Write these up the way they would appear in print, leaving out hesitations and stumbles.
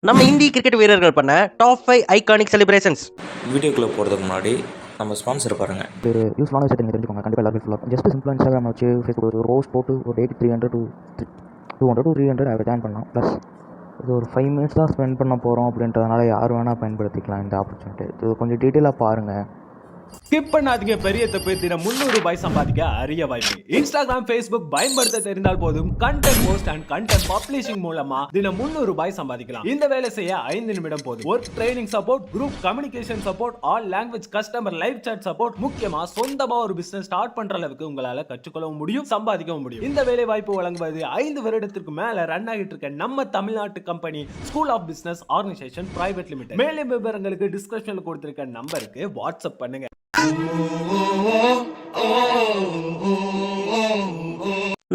நம்ம இந்திய கிரிக்கெட் வீரர்கள் பண்ண டாப் 5 ஐகானிக் செலிப்ரேஷன்ஸ். வீடியோக்குள்ளே போகிறதுக்கு முன்னாடி நம்ம ஸ்பான்சர் பாருங்கள். ஒரு யூஸ்ஃபுல்லான விஷயத்தை நீங்கள் தெரிஞ்சுக்கோங்க. கண்டிப்பாக எல்லாருக்கும் ஃபுல்லாக ஜஸ்ட் சிம்பிளாக இன்ஸ்டாகிராம் வச்சு ஃபேஸ்புக் ஒரு ரோஸ் போட்டு ஒரு டேட் 300 to 300 அவரை ஜாயின் பண்ணலாம். ப்ளஸ் இது ஒரு 5 minutes தான் ஸ்பெண்ட் பண்ண போகிறோம் அப்படின்றதுனால யார் வேணால் பயன்படுத்திக்கலாம் இந்த ஆப்பர்ச்சுனிட்டி. இது கொஞ்சம் டீட்டெயிலாக பாருங்கள். ஸ்கிப் பண்ணாதீங்க. பெரிய தப்பு தினம் ₹300 சம்பாதிக்க அரிய வாய்ப்பு. இன்ஸ்டாகிராம், ஃபேஸ்புக் பயன்படுத்த தெரிந்தால் போதும். Content post and content publishing மூலமா தினம் ₹300 சம்பாதிக்கலாம். இந்த வேலை செய்ய 5 நிமிடம் போதும். Work training support, group communication support, all language customer live chat support, முக்கியமா சொந்தமா ஒரு பிசினஸ் ஸ்டார்ட் பண்ற அளவுக்கு உங்களால கற்றுக்கொள்ளவும் முடியும், சம்பாதிக்கவும் முடியும். இந்த வேலை வாய்ப்பு வழங்குவது 5 வருடத்திற்கு மேல ரன் ஆகிட்டு இருக்க நம்ம தமிழ்நாட்டு company school of business organisation private limited. மேலும் விவரங்களுக்கு டிஸ்கிரிப்ஷன்ல கொடுத்திருக்க நம்பருக்கு வாட்ஸ்அப் பண்ணுங்க.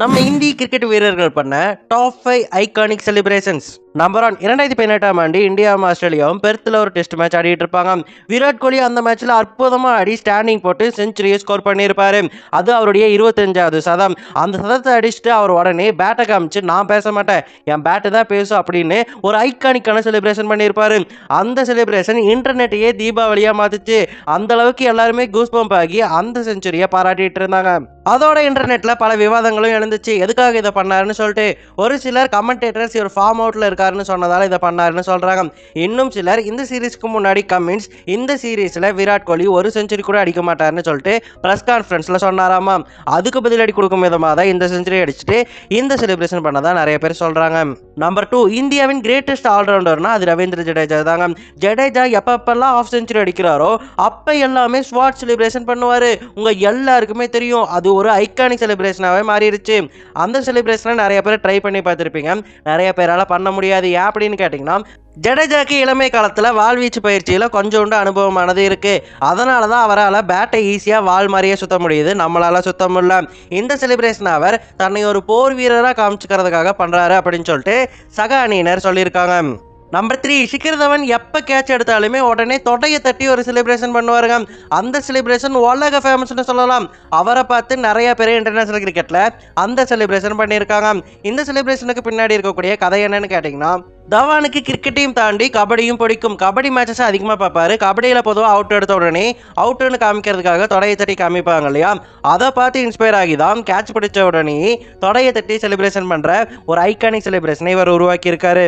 நம்ம இந்திய கிரிக்கெட் வீரர்கள் பண்ண டாப் 5 ஐகானிக் செலிப்ரேஷன்ஸ். நம்பர் 1, 2018ஆம் ஆண்டு இந்தியாவும் ஆஸ்திரேலியாவும் பெர்த்தில் ஒரு டெஸ்ட் மேட்ச் ஆடிட்டு இருப்பாங்க. விராட் கோலி அந்த மேட்ச்ல அற்புதமா ஆடி ஸ்டாண்டிங் போட்டு செஞ்சுரியை ஸ்கோர் பண்ணியிருப்பாரு. அது அவருடைய 25வது சதம். அந்த சதத்தை அடிச்சுட்டு அவர் உடனே பேட்டை காமிச்சு, நான் பேச மாட்டேன், என் பேட்டு தான் பேசும் அப்படின்னு ஒரு ஐகானிக்கான செலிப்ரேஷன் பண்ணியிருப்பாரு. அந்த செலிப்ரேஷன் இன்டர்நெட்டையே தீபாவளியா மாத்துச்சு. அந்த அளவுக்கு எல்லாருமே கூஸ் பம்ப் ஆகி அந்த செஞ்சுரியை பாராட்டிட்டு இருந்தாங்க. அதோட இன்டர்நெட்ல பல விவாதங்களும் எழுந்துச்சு. எதுக்காக இதை பண்ணாருன்னு சொல்லிட்டு ஒரு சிலர் கமெண்டேட்டர்ஸ் இவர் ஃபார்ம் அவுட்ல இருக்காருன்னு சொன்னதால இதை பண்ணாருன்னு சொல்றாங்க. இன்னும் சிலர் இந்த சீரீஸ்க்கு முன்னாடி கமெண்ட்ஸ், இந்த சீரீஸ்ல விராட் கோலி ஒரு செஞ்சுரி கூட அடிக்க மாட்டாருன்னு சொல்லிட்டு பிரஸ் கான்ஃபரன்ஸ்ல சொன்னாராமா. அதுக்கு பதிலடி கொடுக்கும் விதமாக தான் இந்த செஞ்சுரி அடிச்சுட்டு இந்த செலிப்ரேஷன் பண்ணதா நிறைய பேர் சொல்றாங்க. நம்பர் 2, இந்தியாவின் கிரேட்டஸ்ட் ஆல்ரவுண்டர்னா அது ரவீந்திர ஜடேஜா தாங்க. ஜடேஜா எப்பப்பெல்லாம் ஆஃப் செஞ்சுரி அடிக்கிறாரோ அப்ப எல்லாமே ஸ்வாட் செலிப்ரேஷன் பண்ணுவாரு. உங்க எல்லாருக்குமே தெரியும், அது ஒரு ஐகானிக் செலிப்ரேஷனாவே மாறிடுச்சு. அந்த செலிப்ரேஷனை நிறைய பேர் ட்ரை பண்ணி பார்த்துருப்பீங்க. நிறைய பேரால பண்ண முடியாது. ஏன் அப்படின்னு கேட்டிங்கன்னா, ஜடேஜாக்கு இளமை காலத்தில் வாழ்வீச்சு பயிற்சியில் கொஞ்சோண்டு அனுபவமானது இருக்கு. அதனால தான் அவரால் பேட்டை ஈஸியாக வால் மாதிரியே சுத்த முடியுது, நம்மளால சுத்த முடியல. இந்த செலிப்ரேஷன் அவர் தன்னை ஒரு போர் வீரராக காமிச்சுக்கிறதுக்காக பண்ணுறாரு அப்படின்னு சொல்லிட்டு சக அணியினர் சொல்லியிருக்காங்க. நம்பர் 3, ஷிகர் தவன் எப்போ கேட்ச் எடுத்தாலுமே உடனே தொடையை தட்டி ஒரு செலிப்ரேஷன் பண்ணுவாருங்க. அந்த செலிப்ரேஷன் உலக ஃபேமஸ்னு சொல்லலாம். அவரை பார்த்து நிறைய பேர் இன்டர்நேஷனல் கிரிக்கெட்டில் அந்த செலிப்ரேஷன் பண்ணியிருக்காங்க. இந்த செலிப்ரேஷனுக்கு பின்னாடி இருக்கக்கூடிய கதை என்னன்னு கேட்டிங்கன்னா, தவானுக்கு கிரிக்கெட்டையும் தாண்டி கபடியும் பிடிக்கும். கபடி மேட்சஸ் அதிகமாக பார்ப்பாரு. கபடியில் பொதுவாக அவுட் எடுத்த உடனே அவுட்டுன்னு காமிக்கிறதுக்காக தொடையை தட்டி காமிப்பாங்க இல்லையா, அதை பார்த்து இன்ஸ்பயர் ஆகி தான் கேட்ச் பிடிச்ச உடனே தொடையை தட்டி செலிப்ரேஷன் பண்ணுற ஒரு ஐகானிக் செலிப்ரேஷனை இவர் உருவாக்கியிருக்காரு.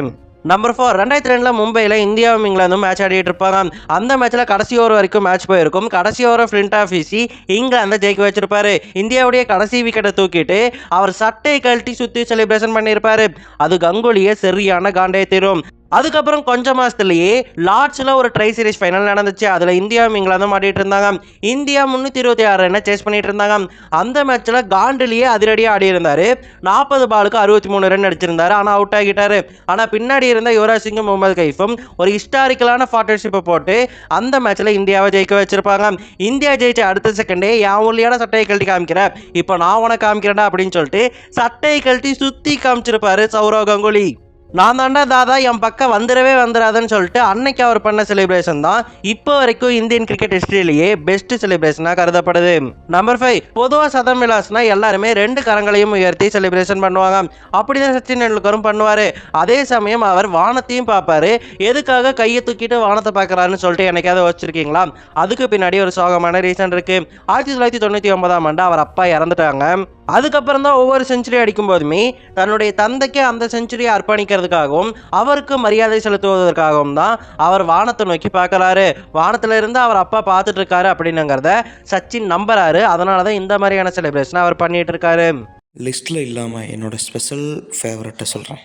நம்பர் 4, 2002 மும்பையில் இந்தியாவும் இங்கிலாந்தும் மேட்ச் ஆடிட்டு இருப்பாங்க. அந்த மேட்ச்ல கடைசி ஓவர் வரைக்கும் மேட்ச் போயிருக்கும். கடைசி ஓவரை ஃபிளின்டாஃப் வீசி இங்கிலாந்தை ஜெயிக்க வச்சிருப்பாரு. இந்தியாவுடைய கடைசி விக்கெட்டை தூக்கிட்டு அவர் சட்டையை கழட்டி சுற்றி செலிப்ரேஷன் பண்ணியிருப்பாரு. அது கங்குலியை சரியான காண்டே தீரும். அதுக்கப்புறம் கொஞ்ச மாசத்துலயே லார்ட்ஸ்ல ஒரு ட்ரை சீரிஸ் ஃபைனல் நடந்துச்சு. அதுல இந்தியாவும் இங்கிலாந்தும் ஆடிட்டு இருந்தாங்க. இந்தியா 326 ரன் சேஸ் பண்ணிட்டு இருந்தாங்க. அந்த மேட்ச்ல காண்டிலேயே அதிரடியா ஆடி இருந்தாரு. 40 பாலுக்கு 63 ரன் அடிச்சிருந்தாரு. ஆனா அவுட் ஆகிட்டாரு. ஆனா பின்னாடி இருந்த யுவராஜ் சிங்கும் முகமது கைஃபும் ஒரு ஹிஸ்டாரிக்கலான பார்ட்னர்ஷிப்பை போட்டு அந்த மேட்ச்ல இந்தியாவை ஜெயிக்க வச்சிருப்பாங்க. இந்தியா ஜெயிச்ச அடுத்த செகண்டே என் ஊர்லையான சட்டையை கழட்டி காமிக்கிறேன், இப்போ நான் உனக்கு காமிக்கிறேன்டா அப்படின்னு சொல்லிட்டு சட்டையை கழட்டி சுத்தி காமிச்சிருப்பாரு சௌரவ் கங்குலி. நான் தாண்டா தாதா, என் பக்கம் வந்துடவே வந்துடாதுன்னு சொல்லிட்டு அன்னைக்கு அவர் பண்ண செலிப்ரேஷன் தான் இப்போ வரைக்கும் இந்தியன் கிரிக்கெட் ஹிஸ்டரியிலேயே பெஸ்ட் செலிப்ரேஷனாக கருதப்படுது. நம்பர் 5, பொதுவாக சதம் விலாஸ்னா எல்லாருமே 2 கரங்களையும் உயர்த்தி செலிப்ரேஷன் பண்ணுவாங்க. அப்படிதான் சச்சின் டெண்டுல்கரும் பண்ணுவார். அதே சமயம் அவர் வானத்தையும் பார்ப்பாரு. எதுக்காக கையை தூக்கிட்டு வானத்தை பார்க்குறாருன்னு சொல்லிட்டு எனக்காவது வச்சிருக்கீங்களா? அதுக்கு பின்னாடி ஒரு சோகமான ரீசன் இருக்கு. 1999ஆம் ஆண்டு அவர் அப்பா இறந்துட்டாங்க. அதுக்கப்புறம் தான் ஒவ்வொரு செஞ்சுரி அடிக்கும் போதுமே தன்னுடைய தந்தைக்கு அந்த செஞ்சுரியை அர்ப்பணிக்கிறதுக்காகவும் அவருக்கு மரியாதை செலுத்துவதற்காகவும் தான் அவர் வானத்தை நோக்கி பார்க்கறாரு. வானத்துல இருந்து அவர் அப்பா பார்த்துட்டு இருக்காரு அப்படின்னுங்கிறத சச்சின் நம்புறாரு. அதனால தான் இந்த மாதிரியான செலிப்ரேஷன் அவர் பண்ணிட்டு இருக்காரு. லிஸ்ட்டில் இல்லாமல் என்னோட ஸ்பெஷல் ஃபேவரட்டை சொல்கிறேன்.